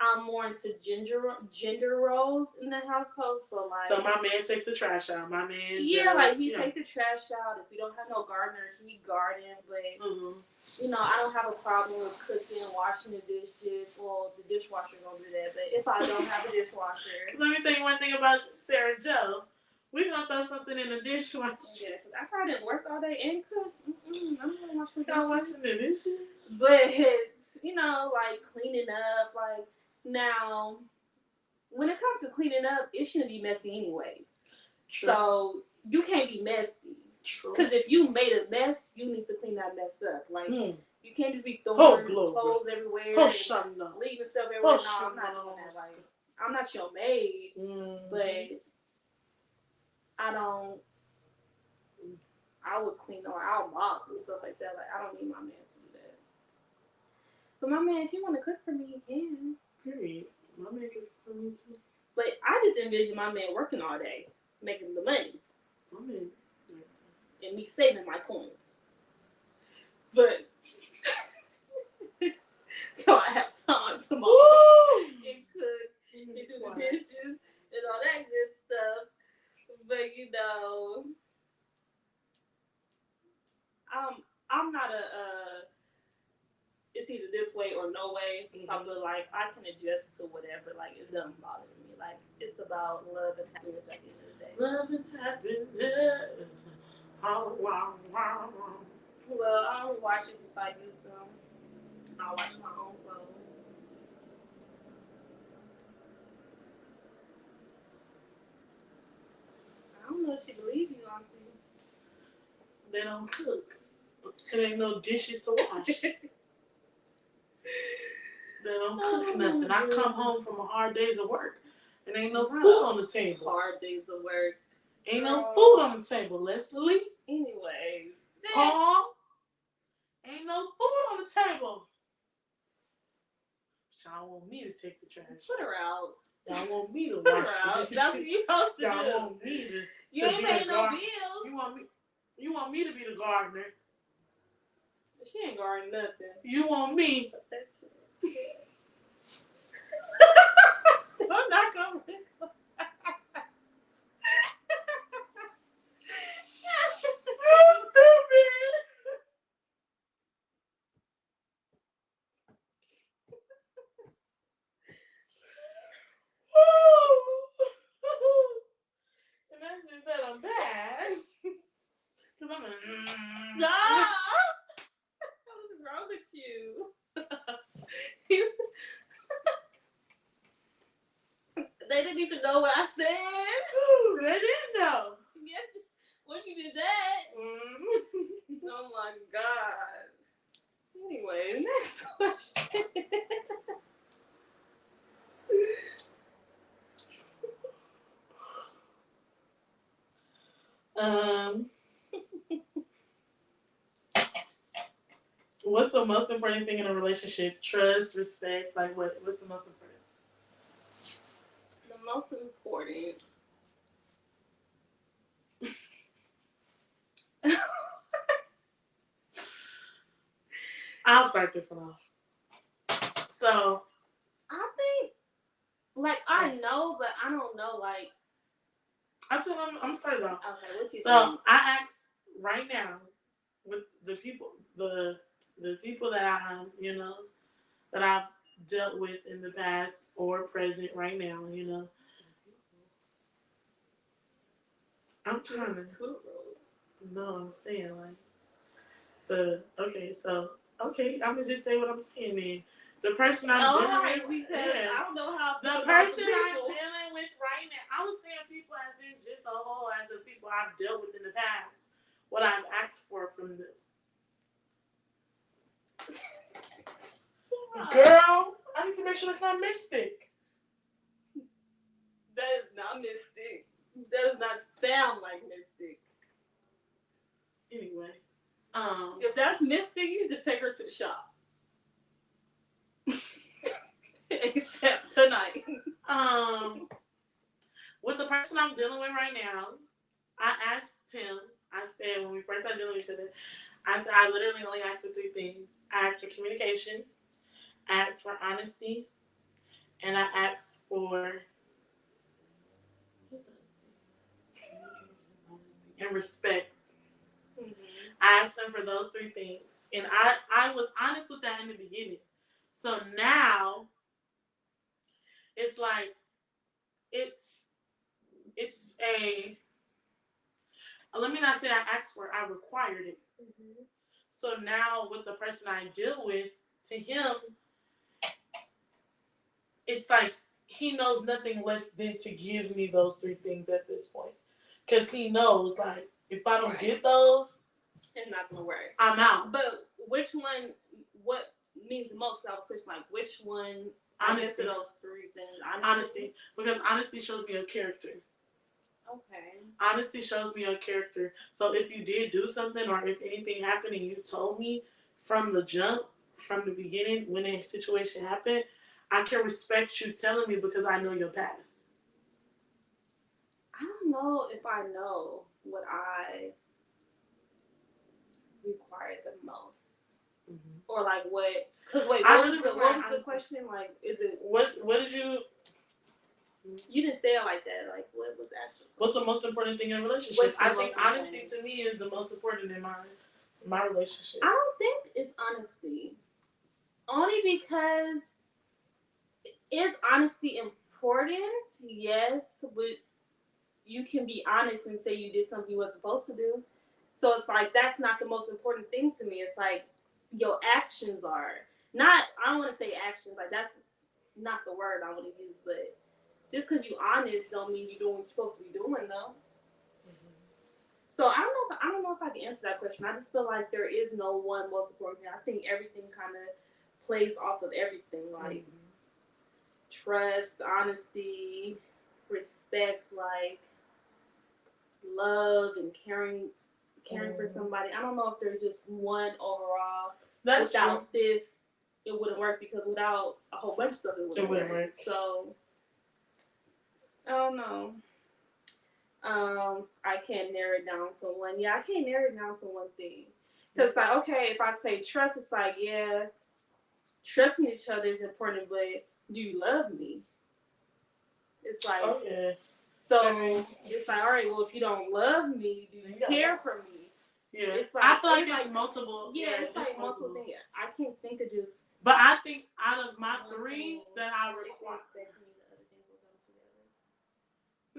I'm more into gender roles in the household. So my man takes the trash out. My man. Yeah, like he take the trash out. If we don't have no gardener, he garden. But you know, I don't have a problem with cooking, washing the dishes. Well, the dishwasher gonna do that. But if I don't have a dishwasher, let me tell you one thing about Sarah and Joe. We're gonna throw something in the dishwasher. Yeah, because I probably didn't work all day and cook. I'm gonna wash the dishes. But you know, like cleaning up, like now, when it comes to cleaning up, it shouldn't be messy anyways. True. So you can't be messy. True. Because if you made a mess, you need to clean that mess up. Like you can't just be throwing clothes everywhere, leaving stuff everywhere. No, I'm not doing that. Like I'm not your maid, but I would clean or I'll mop and stuff like that. Like I don't need my man to do that. But my man, if he want to cook for me, he can. Period. My man can cook for me too. But I just envision my man working all day, making the money. My man. And me saving my coins. But so I have time to mop and cook and do the dishes and all that good stuff. But you know, I'm not it's either this way or no way. I feel like I can adjust to whatever. Like it doesn't bother me. Like it's about love and happiness at the end of the day. Love and happiness. Oh, wow, wow, wow. Well, I only wash it if I use them. I wash my own clothes. I don't know if she believe you, Auntie. They don't cook. There ain't no dishes to wash. They don't cook nothing. I come home from a hard days of work and ain't no food on the table. Hard days of work. Ain't no food on the table, Leslie. Anyways. Paul, ain't no food on the table. Y'all want me to take the trash. Put her out. Y'all want me to Put wash her out. the That's what you supposed to Y'all do. Want me to you ain't paying no bills. You want me to be the gardener. She ain't gardening nothing. You want me. I'm not coming. Imagine that I'm bad. Because I'm Stop! What's wrong with you? They didn't need to know what I said. Ooh, they didn't know. Yes. When you did that. Oh my God. Anyway, next question. What's the most important thing in a relationship? Trust, respect, like what's the most important? The most important. I'll start this one off. So I think I know, but I don't know I'm starting off. Okay, what you So think? I ask right now with the people that I that I've dealt with in the past or present right now, I'm trying to. No, I'm saying I'm gonna just say what I'm saying then. The person I'm dealing with, because I don't know how. The person I'm dealing with right now, I was saying people as in just a whole, as in people I've dealt with in the past. What I've asked for from them. Girl, I need to make sure it's not mystic. That is not mystic. That does not sound like mystic. Anyway, if that's mystic, you need to take her to the shop. Except tonight. With the person I'm dealing with right now, I asked him. I said when we first started dealing with each other, I said I literally only asked for 3 things. I asked for communication, I asked for honesty, and I asked for and respect. Mm-hmm. I asked him for those 3 things, and I was honest with that in the beginning. So now it's like it's a, let me not say I asked for it, I required it. Mm-hmm. So now with the person I deal with, to him, it's like he knows nothing less than to give me those 3 things at this point. Because he knows, like, if I don't get those, it's not going to work. I'm out. But which one, what means the most to that person? Like, which one, honesty. Those 3 things? Honesty. Because honesty shows me a character. Okay. Honesty shows me your character. So if you did do something or if anything happened and you told me from the jump, from the beginning, when a situation happened, I can respect you telling me because I know your past. I don't know if I know what I require the most. Mm-hmm. Or like what, because wait, what was the question? Like, is it... What did you... You didn't say it like that. Like, what was actually... What's the most important thing in a relationship? I think honesty to me is the most important in my relationship. I don't think it's honesty. Only because is honesty important? Yes, but you can be honest and say you did something you weren't supposed to do. So it's like, that's not the most important thing to me. It's like, your actions are. Not, I don't want to say actions. Like, that's not the word I want to use, but... Just because you're honest don't mean you're doing what you're supposed to be doing, though. Mm-hmm. So I don't know if I can answer that question. I just feel like there is no one most important thing. I think everything kind of plays off of everything, like trust, honesty, respect, like love and caring for somebody. I don't know if there's just one overall. Without this, it wouldn't work, because without a whole bunch of stuff, it wouldn't work. So. I don't know. I can't narrow it down to one. Yeah, I can't narrow it down to one thing. Because, like, okay, if I say trust, it's like, yeah, trusting each other is important, but do you love me? It's like, oh, yeah. So, it's like, all right, well, if you don't love me, do you care for me? Yeah. It's like, I feel like it's multiple. Yeah, it's like multiple things. I can't think of just... But I think out of my 3 that I require... I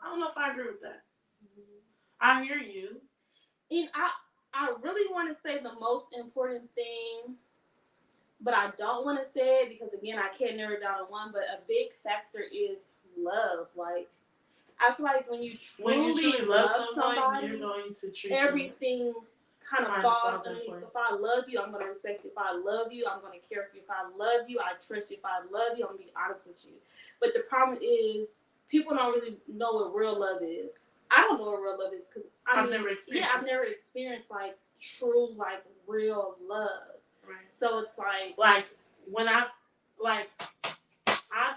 don't know if I agree with that. Mm-hmm. I hear you. And I really want to say the most important thing, but I don't want to say it because, again, I can't narrow it down to one, but a big factor is love. Like, I feel like when you truly love somebody, you're going to treat everything kind of falls underneath. If I love you, I'm going to respect you. If I love you, I'm going to care for you. If I love you, I trust you. If I love you, I'm going to be honest with you. But the problem is, people don't really know what real love is. I don't know what real love is because I've never experienced. Yeah, I've never experienced like true, like real love. Right. So it's like when I've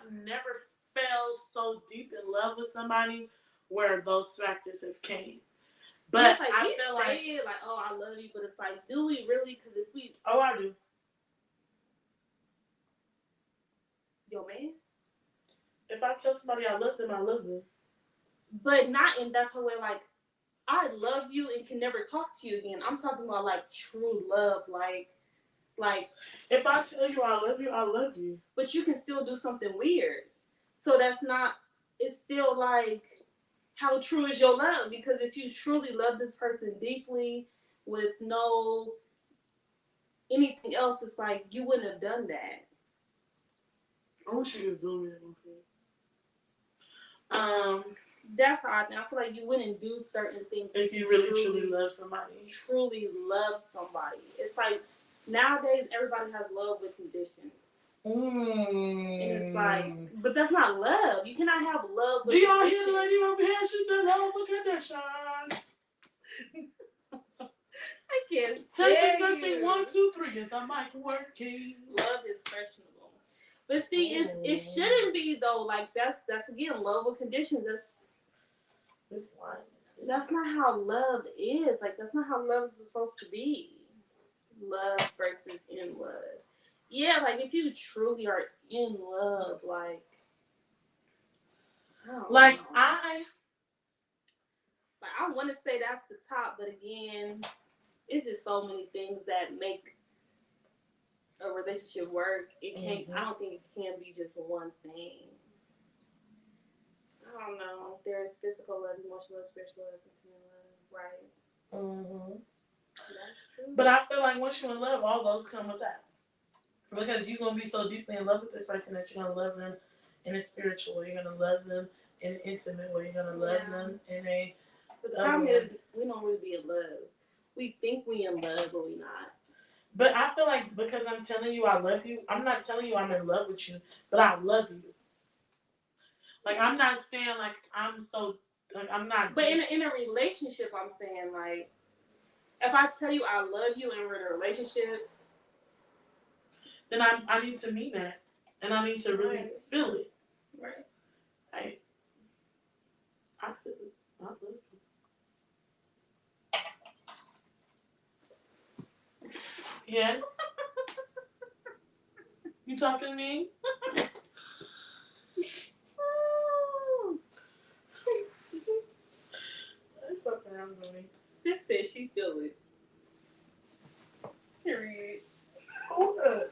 never fell so deep in love with somebody where those factors have came. But like, I feel like, oh, I love you, but it's like, do we really? Because if we, I do. Yo, man. If I tell somebody I love them, I love them. But not in that whole way, like, I love you and can never talk to you again. I'm talking about, like, true love, like... If I tell you I love you. But you can still do something weird. So that's not... It's still, like, how true is your love? Because if you truly love this person deeply with no anything else, it's like you wouldn't have done that. I wish you could zoom in. That's how I think. I feel like you wouldn't do certain things if you really truly love somebody. Truly love somebody. It's like nowadays everybody has love with conditions. And it's like, but that's not love. You cannot have love with conditions. Do y'all hear the lady over here? She said love with conditions. I can't stand testing 1, 2, 3. Is the mic working? Love is questionable. But see, it shouldn't be though. Like that's again love with conditions. That's not how love is. Like that's not how love is supposed to be. Love versus in love. Yeah, like if you truly are in love, like I want to say that's the top, but again, it's just so many things that make a relationship work. It can't. I don't think it can be just one thing. I don't know. There's physical love, emotional love, spiritual love, continual love, right? That's true. But I feel like once you're in love, all those come with that. Because you're going to be so deeply in love with this person that you're going to love them in a spiritual way. You're going to love them in an intimate way. You're going to love them in a... But the problem is we don't really be in love. We think we in love, but we not. But I feel like because I'm telling you I love you, I'm not telling you I'm in love with you, but I love you. Like, I'm not saying, like, I'm so... Like, I'm not... But in a relationship, I'm saying, like, if I tell you I love you and we're in a relationship... Then I need to mean that. And I need to really feel it. Right. I feel it. I love you. Yes? You talking to me? There's something wrong with me. Sis says she feel it. Period. Hold up.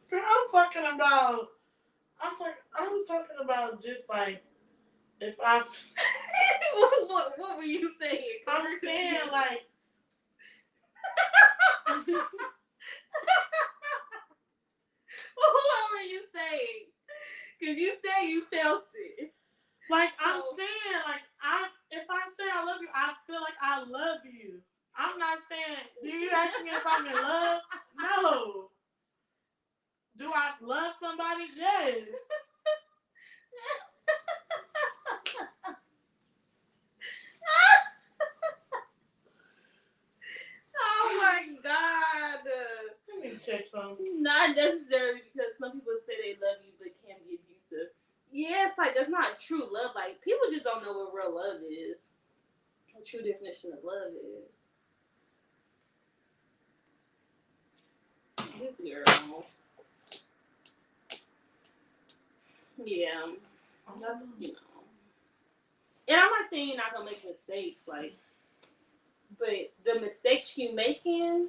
Girl, I was talking about just like if I what were you saying? I'm saying like what were you saying? Because you said you felt it. Like I'm saying like if I say I love you, I feel like I love you. I'm not saying do you ask me if I'm in love? No. Do I love somebody? Yes. Oh my God. Let me check something. Not necessarily because some people say they love you but can be abusive. Yeah, it's like that's not true love. Like people just don't know what real love is. What true definition of love is. This girl. Yeah. That's And I'm not saying you're not gonna make mistakes, like, but the mistakes you making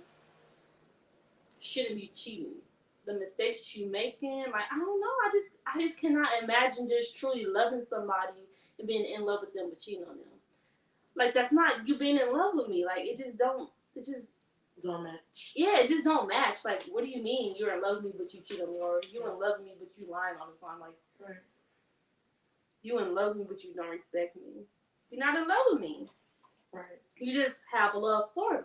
shouldn't be cheating. The mistakes you making, like, I don't know, I just cannot imagine just truly loving somebody and being in love with them but cheating on them. Like that's not you being in love with me. Like it just don't match. Yeah, it just don't match. Like, what do you mean you're in love with me but you cheat on me, or you in love with me but you lying all the time? Like, right. You in love with me but you don't respect me. You're not in love with me. Right. You just have love for me.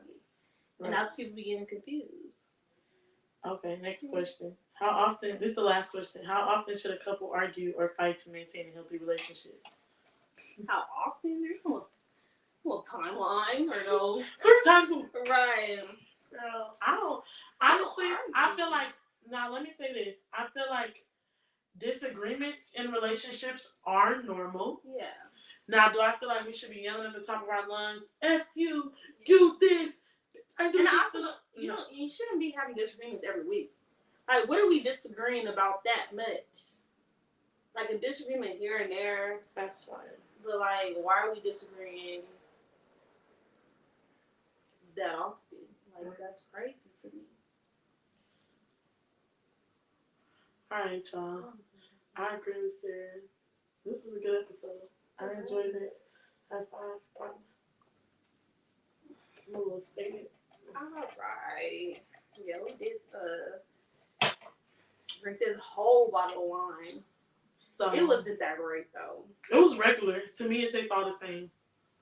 Right. And that's people be getting confused. Okay, next question. How often, this is the last question, how often should a couple argue or fight to maintain a healthy relationship? How often? There's no timeline or no. 3 times a week. Right. Girl, I don't, honestly, I feel like, now let me say this. I feel like disagreements in relationships are normal. Yeah. Now, do I feel like we should be yelling at the top of our lungs, F you, you this, I do and this. Also, you shouldn't be having disagreements every week. Like, what are we disagreeing about that much? Like, a disagreement here and there. That's fine. But, like, why are we disagreeing that often? Like, that's crazy to me. Alright, y'all. I agree with Sarah. This was a good episode. I enjoyed it. High five, partner. I'm a little faded. Alright. Yeah, we did drink this whole bottle of wine. So it wasn't that great though. It was regular. To me, it tastes all the same.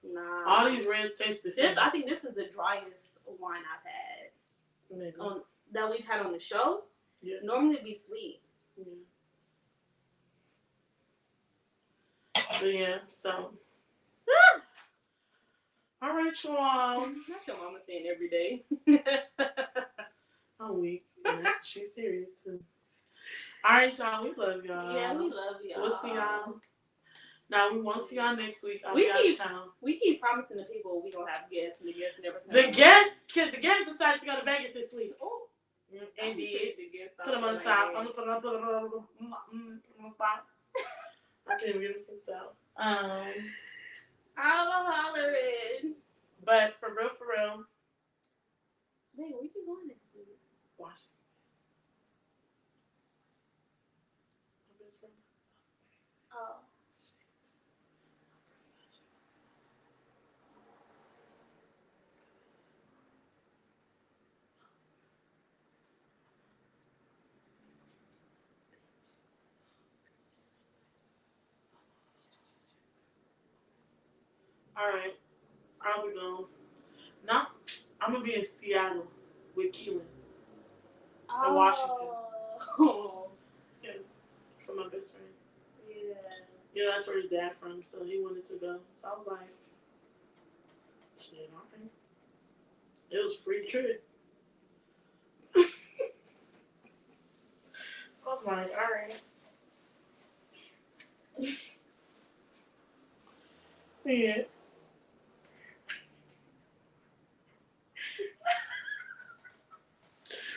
Nah. All these reds taste the same. I think this is the driest wine I've had. Maybe. That we've had on the show. Yeah. Normally it'd be sweet. Yeah. But yeah, so. All right, y'all. That's your mama saying every day. I'm weak. And she's serious too. All right, y'all. We love y'all. Yeah, we love y'all. We'll see y'all. Now we won't see y'all next week. I'll be out of town. We keep promising the people we gonna have guests, and the guests never come. Because the guests decided to go to Vegas this week. Oh, and did. Put them on the side. Put them on the spot. I can't even give them some south. I'm hollering. But for real. Wait, where you going next week? Washington. Oh. Alright. I'll be gone. No, I'm going to be in Seattle with Keelan. In Washington. Oh. Yeah. For my best friend. Yeah. Yeah, that's where his dad from, so he wanted to go. So I was like, shit, alright. It was a free trip. I was like, alright. Yeah.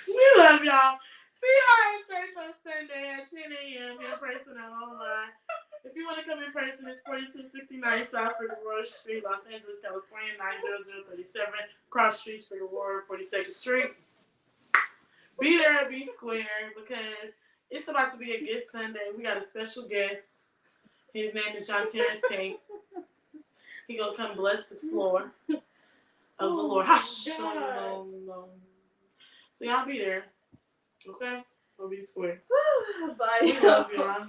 We love y'all. See y'all at church on Sunday at 10 a.m. in person and online. If you want to come in person, it's 4269 South Figueroa Street, Los Angeles, California, 90037. Cross Street, Figueroa, 42nd Street. Be there, be square, because it's about to be a good Sunday. We got a special guest. His name is John Terrence Tate. He gonna come bless this floor of the Lord. So y'all be there. Okay? We'll be square. Bye. We love y'all.